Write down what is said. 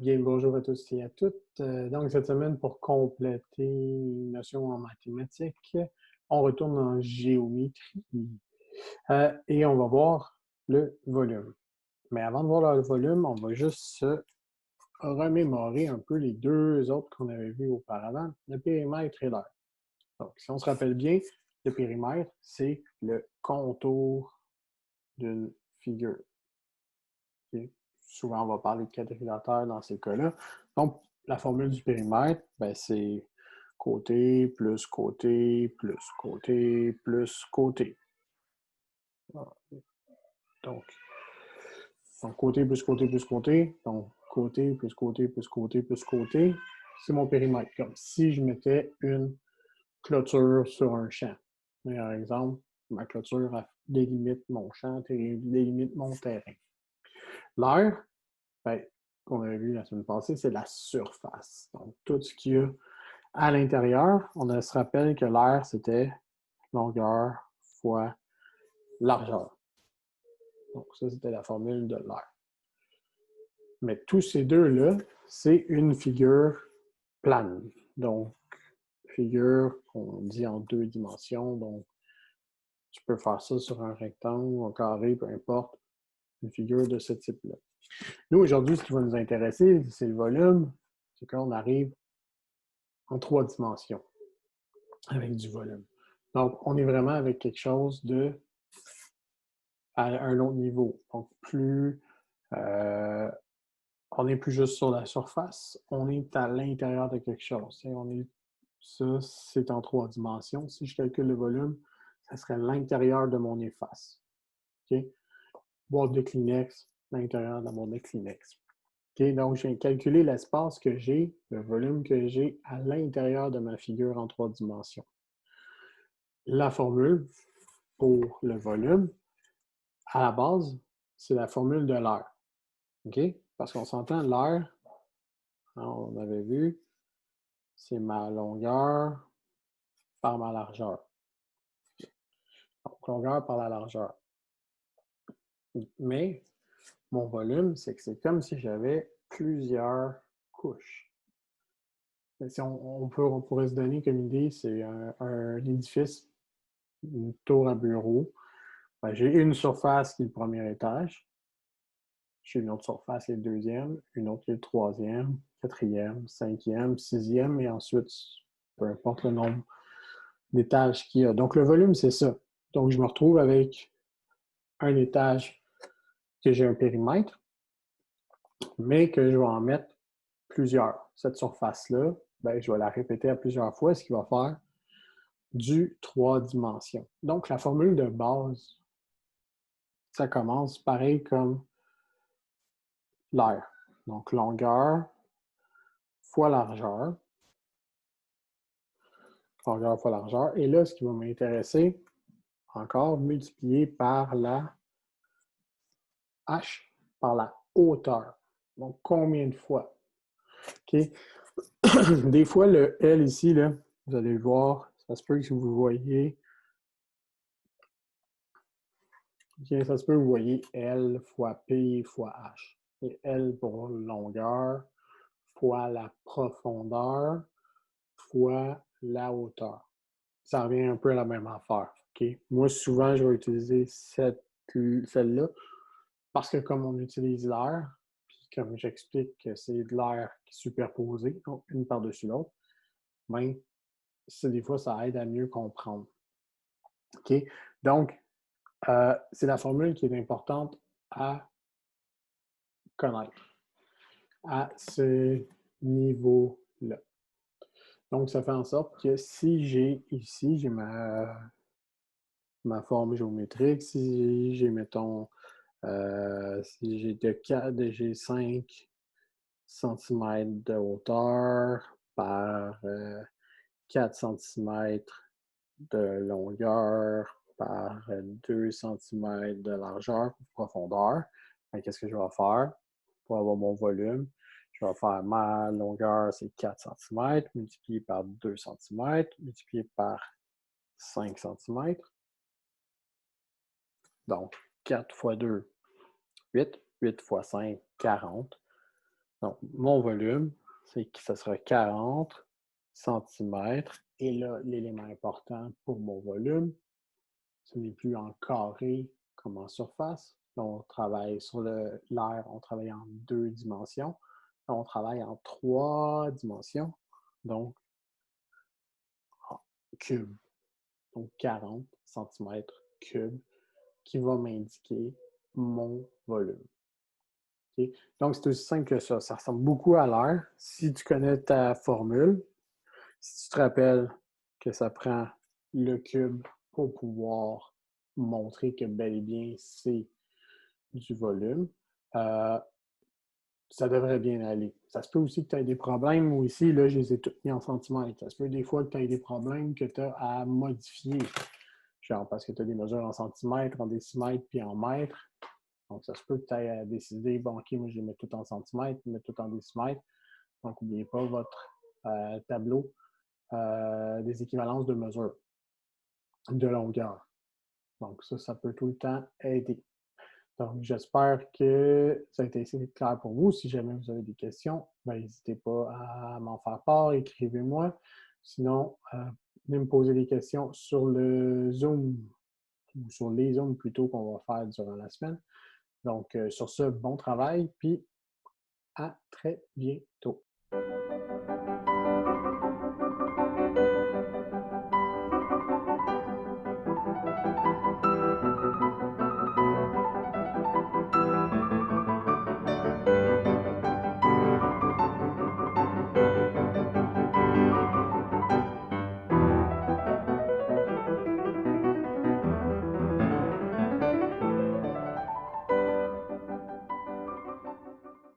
Bien, bonjour à tous et à toutes. Donc, cette semaine, pour compléter une notion en mathématiques, on retourne en géométrie et on va voir le volume. Mais avant de voir le volume, on va juste se remémorer un peu les deux autres qu'on avait vus auparavant, le périmètre et l'aire. Donc, si on se rappelle bien, le périmètre, c'est le contour d'une figure. Okay? Souvent, on va parler de quadrilatère dans ces cas-là. Donc, la formule du périmètre, ben, c'est côté plus côté plus côté plus côté. Donc, côté plus côté plus côté. Donc, côté plus côté plus côté plus côté. C'est mon périmètre. Comme si je mettais une clôture sur un champ. Par exemple, ma clôture délimite mon champ, délimite mon terrain. L'aire, ben, qu'on avait vu la semaine passée, c'est la surface. Donc, tout ce qu'il y a à l'intérieur, on se rappelle que l'air, c'était longueur fois largeur. Donc, ça, c'était la formule de l'air. Mais tous ces deux-là, c'est une figure plane. Donc, figure qu'on dit en deux dimensions. Donc, tu peux faire ça sur un rectangle, un carré, peu importe, une figure de ce type-là. Nous, aujourd'hui, ce qui va nous intéresser, c'est le volume. C'est quand on arrive en trois dimensions avec du volume. Donc, on est vraiment avec quelque chose à un autre niveau. Donc, on n'est plus juste sur la surface, on est à l'intérieur de quelque chose. Ça, c'est en trois dimensions. Si je calcule le volume, ça serait l'intérieur de mon efface. Okay? Boîte de Kleenex, l'intérieur de mon Kleenex. Okay? Donc, j'ai calculé l'espace que j'ai, le volume que j'ai à l'intérieur de ma figure en trois dimensions. La formule pour le volume, à la base, c'est la formule de l'air. OK? Parce qu'on s'entend, l'air, on avait vu, c'est ma longueur par ma largeur. Donc, longueur par la largeur. Mais mon volume, c'est que c'est comme si j'avais plusieurs couches. Si on pourrait se donner comme idée, c'est un édifice, une tour à bureau. Ben, j'ai une surface qui est le premier étage. J'ai une autre surface qui est le deuxième, une autre qui est le troisième, quatrième, cinquième, sixième, et ensuite, peu importe le nombre d'étages qu'il y a. Donc, le volume, c'est ça. Donc, je me retrouve avec un étage que j'ai un périmètre, mais que je vais en mettre plusieurs. Cette surface-là, ben, je vais la répéter à plusieurs fois, ce qui va faire du 3 dimensions. Donc, la formule de base, ça commence pareil comme l'air. Donc, longueur fois largeur. Longueur fois largeur. Et là, ce qui va m'intéresser, encore, multiplié par la h, par la hauteur. Donc, combien de fois? OK? Des fois, le L ici, là, vous allez le voir, ça se peut que vous voyez. OK, ça se peut que vous voyez L fois P fois H. Et L pour longueur fois la profondeur fois la hauteur. Ça revient un peu à la même affaire. Okay? Moi, souvent, je vais utiliser celle-là parce que comme on utilise l'air, puis comme j'explique que c'est de l'air superposé, donc une par-dessus l'autre, bien, des fois, ça aide à mieux comprendre. OK? Donc, c'est la formule qui est importante à connaître à ce niveau-là. Donc, ça fait en sorte que si j'ai ici, j'ai ma forme géométrique, si j'ai, mettons, si j'ai 5 cm de hauteur par 4 cm de longueur par 2 cm de largeur ou profondeur, qu'est-ce que je vais faire pour avoir mon volume? Je vais faire ma longueur, c'est 4 cm, multiplié par 2 cm, multiplié par 5 cm. Donc, 4 fois 2, 8. 8 fois 5, 40. Donc, mon volume, c'est que ça sera 40 centimètres. Et là, l'élément important pour mon volume, ce n'est plus en carré comme en surface. Là, on travaille sur l'air, on travaille en 2 dimensions. Là, on travaille en 3 dimensions, donc en cube. Donc 40 centimètres cubes qui va m'indiquer mon volume. Okay? Donc, c'est aussi simple que ça. Ça ressemble beaucoup à l'air. Si tu connais ta formule, si tu te rappelles que ça prend le cube pour pouvoir montrer que bel et bien c'est du volume, euh, ça devrait bien aller. Ça se peut aussi que tu aies des problèmes, ou ici, là, je les ai tous mis en centimètres. Ça se peut des fois que tu aies des problèmes que tu as à modifier. Genre parce que tu as des mesures en centimètres, en décimètres, puis en mètres. Donc, ça se peut que tu aies à décider, bon, OK, moi, je les mets tout en centimètres, je les mets tout en décimètres. Donc, n'oubliez pas votre tableau des équivalences de mesure de longueur. Donc, ça peut tout le temps aider. Donc, j'espère que ça a été assez clair pour vous. Si jamais vous avez des questions, n'hésitez pas à m'en faire part, écrivez-moi. Sinon, venez me poser des questions sur le Zoom, ou sur les Zooms plutôt qu'on va faire durant la semaine. Donc, sur ce, bon travail, puis à très bientôt.